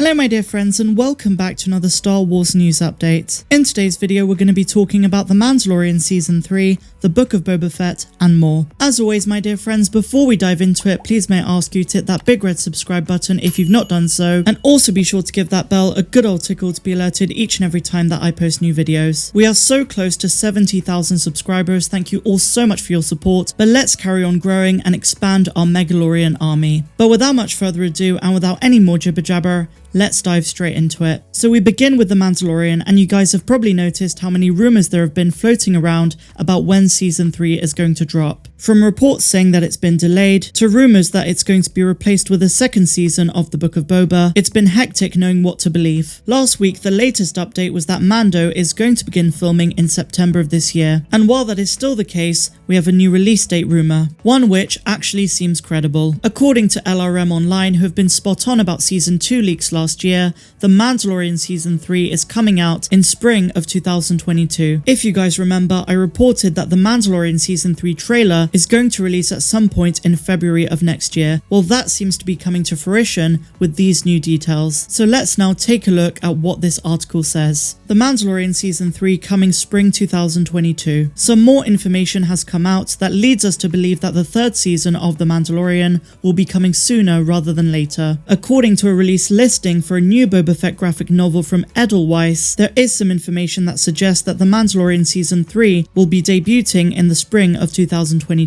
Hello my dear friends and welcome back to another Star Wars news update. In today's video we're going to be talking about The Mandalorian Season 3, The Book of Boba Fett and more. As always my dear friends, before we dive into it, please may I ask you to hit that big red subscribe button if you've not done so, and also be sure to give that bell a good old tickle to be alerted each and every time that I post new videos. We are so close to 70,000 subscribers, thank you all so much for your support, but let's carry on growing and expand our Mandalorian army. But without much further ado and without any more jibber jabber, let's dive straight into it. So we begin with The Mandalorian, and you guys have probably noticed how many rumours there have been floating around about when Season 3 is going to drop. From reports saying that it's been delayed, to rumours that it's going to be replaced with a second season of The Book of Boba, it's been hectic knowing what to believe. Last week, the latest update was that Mando is going to begin filming in September of this year, and while that is still the case, we have a new release date rumour, one which actually seems credible. According to LRM Online, who have been spot on about Season 2 leaks last year, The Mandalorian Season 3 is coming out in spring of 2022. If you guys remember, I reported that The Mandalorian Season 3 trailer is going to release at some point in February of next year. Well, that seems to be coming to fruition with these new details. So let's now take a look at what this article says. The Mandalorian Season 3 coming spring 2022. Some more information has come out that leads us to believe that the third season of The Mandalorian will be coming sooner rather than later. According to a release listing for a new Boba Fett graphic novel from Edelweiss, there is some information that suggests that The Mandalorian Season 3 will be debuting in the spring of 2022.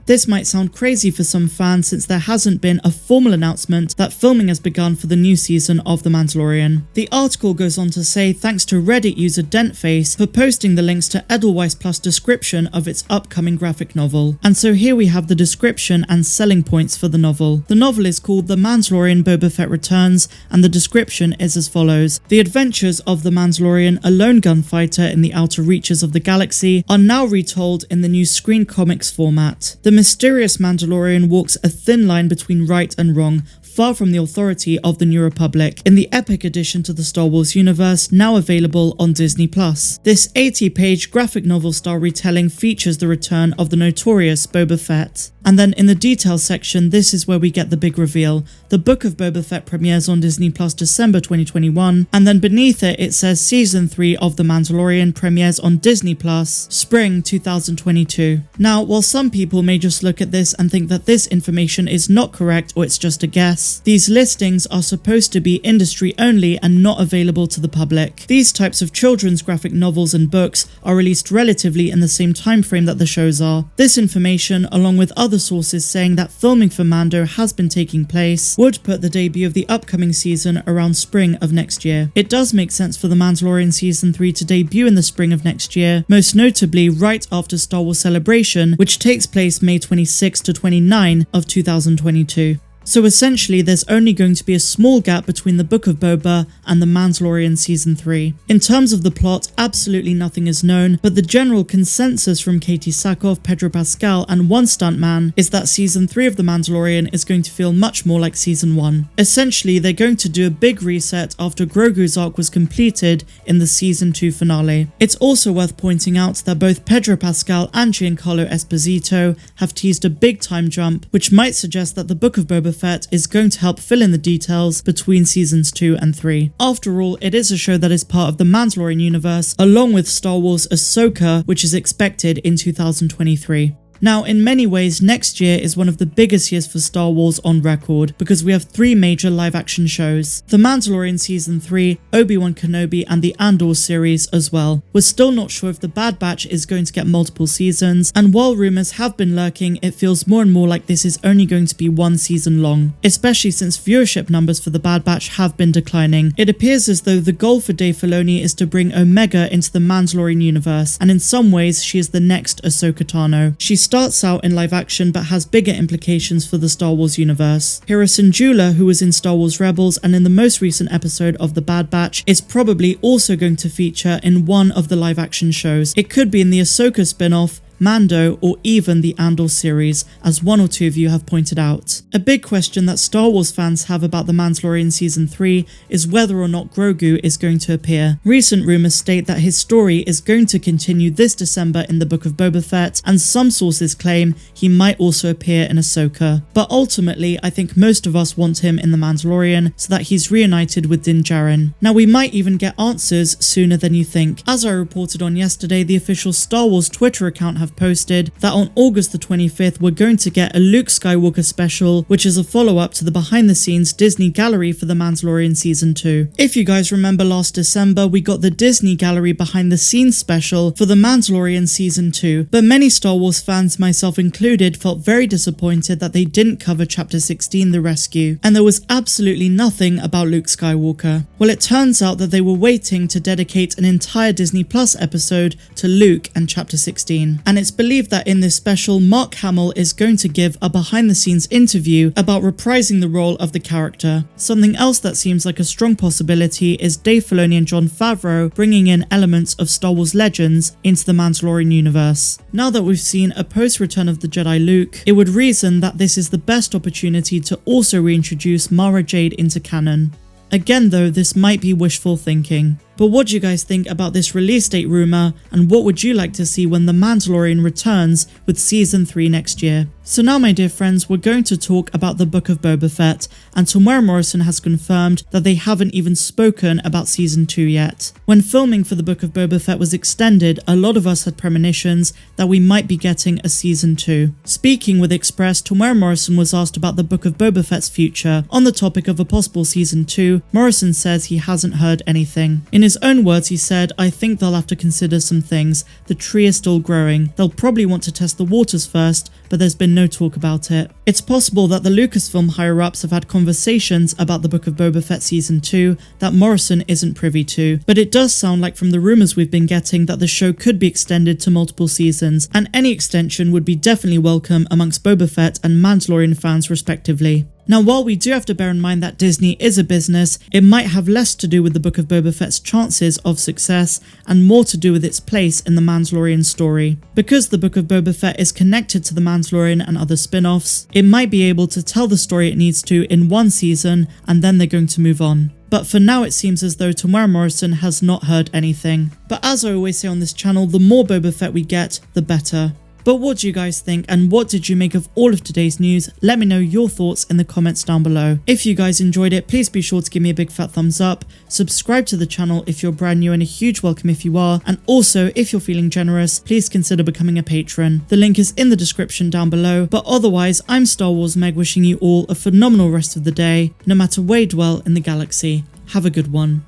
This might sound crazy for some fans since there hasn't been a formal announcement that filming has begun for the new season of The Mandalorian. The article goes on to say thanks to Reddit user Dentface for posting the links to Edelweiss Plus description of its upcoming graphic novel. And so here we have the description and selling points for the novel. The novel is called The Mandalorian Boba Fett Returns, and the description is as follows. The adventures of the Mandalorian, a lone gunfighter in the outer reaches of the galaxy, are now retold in the new Screen Comics format. The mysterious Mandalorian walks a thin line between right and wrong, far from the authority of the New Republic, in the epic addition to the Star Wars universe, now available on Disney+. This 80-page graphic novel style retelling features the return of the notorious Boba Fett. And then in the details section, this is where we get the big reveal. The Book of Boba Fett premieres on Disney+ December 2021, and then beneath it says Season 3 of The Mandalorian premieres on Disney+, spring 2022. Now, while some people may just look at this and think that this information is not correct or it's just a guess, these listings are supposed to be industry only and not available to the public. These types of children's graphic novels and books are released relatively in the same time frame that the shows are. This information, along with other sources saying that filming for Mando has been taking place, would put the debut of the upcoming season around spring of next year. It does make sense for The Mandalorian Season 3 to debut in the spring of next year, most notably right after Star Wars Celebration, which takes place May 26 to 29 of 2022. So essentially there's only going to be a small gap between The Book of Boba and The Mandalorian Season 3. In terms of the plot, absolutely nothing is known, but the general consensus from Katie Sackhoff, Pedro Pascal and one stuntman is that Season 3 of The Mandalorian is going to feel much more like Season 1. Essentially, they're going to do a big reset after Grogu's arc was completed in the Season 2 finale. It's also worth pointing out that both Pedro Pascal and Giancarlo Esposito have teased a big time jump, which might suggest that The Book of Boba Fett is going to help fill in the details between seasons 2 and 3. After all, it is a show that is part of the Mandalorian universe, along with Star Wars Ahsoka, which is expected in 2023. Now, in many ways, next year is one of the biggest years for Star Wars on record because we have 3 major live-action shows. The Mandalorian Season 3, Obi-Wan Kenobi, and the Andor series as well. We're still not sure if The Bad Batch is going to get multiple seasons, and while rumours have been lurking, it feels more and more like this is only going to be 1 season long, especially since viewership numbers for The Bad Batch have been declining. It appears as though the goal for Dave Filoni is to bring Omega into the Mandalorian universe, and in some ways, she is the next Ahsoka Tano. She starts out in live action but has bigger implications for the Star Wars universe. Hera Syndulla, who was in Star Wars Rebels and in the most recent episode of The Bad Batch, is probably also going to feature in one of the live action shows. It could be in the Ahsoka spin-off, Mando, or even the Andor series, as one or two of you have pointed out. A big question that Star Wars fans have about The Mandalorian Season 3 is whether or not Grogu is going to appear. Recent rumours state that his story is going to continue this December in the Book of Boba Fett, and some sources claim he might also appear in Ahsoka. But ultimately, I think most of us want him in The Mandalorian so that he's reunited with Din Djarin. Now, we might even get answers sooner than you think. As I reported on yesterday, the official Star Wars Twitter account have posted that on August the 25th, we're going to get a Luke Skywalker special, which is a follow-up to the behind-the-scenes Disney gallery for The Mandalorian Season 2. If you guys remember last December, we got the Disney gallery behind-the-scenes special for The Mandalorian Season 2, but many Star Wars fans, myself included, felt very disappointed that they didn't cover Chapter 16, The Rescue, and there was absolutely nothing about Luke Skywalker. Well, it turns out that they were waiting to dedicate an entire Disney Plus episode to Luke and Chapter 16, and it's believed that in this special, Mark Hamill is going to give a behind-the-scenes interview about reprising the role of the character. Something else that seems like a strong possibility is Dave Filoni and Jon Favreau bringing in elements of Star Wars legends into the Mandalorian universe. Now that we've seen a post-Return of the Jedi Luke, it would reason that this is the best opportunity to also reintroduce Mara Jade into canon. Again though, this might be wishful thinking. But what do you guys think about this release date rumour, and what would you like to see when The Mandalorian returns with Season 3 next year? So now, my dear friends, we're going to talk about the Book of Boba Fett, and Temuera Morrison has confirmed that they haven't even spoken about Season 2 yet. When filming for the Book of Boba Fett was extended, a lot of us had premonitions that we might be getting a Season 2. Speaking with Express, Temuera Morrison was asked about the Book of Boba Fett's future. On the topic of a possible Season 2, Morrison says he hasn't heard anything. In his own words, he said, "I think they'll have to consider some things. The tree is still growing. They'll probably want to test the waters first, but there's been no talk about it." It's possible that the Lucasfilm higher-ups have had conversations about the Book of Boba Fett Season 2 that Morrison isn't privy to, but it does sound like from the rumours we've been getting that the show could be extended to multiple seasons, and any extension would be definitely welcome amongst Boba Fett and Mandalorian fans respectively. Now, while we do have to bear in mind that Disney is a business, it might have less to do with the Book of Boba Fett's chances of success and more to do with its place in the Mandalorian story. Because the Book of Boba Fett is connected to the Mandalorian and other spin-offs, it might be able to tell the story it needs to in one season and then they're going to move on. But for now, it seems as though Temuera Morrison has not heard anything. But as I always say on this channel, the more Boba Fett we get, the better. But what do you guys think, and what did you make of all of today's news? Let me know your thoughts in the comments down below. If you guys enjoyed it, please be sure to give me a big fat thumbs up, subscribe to the channel if you're brand new, and a huge welcome if you are, and also if you're feeling generous, please consider becoming a patron. The link is in the description down below, but otherwise, I'm Star Wars Meg, wishing you all a phenomenal rest of the day, no matter where you dwell in the galaxy. Have a good one.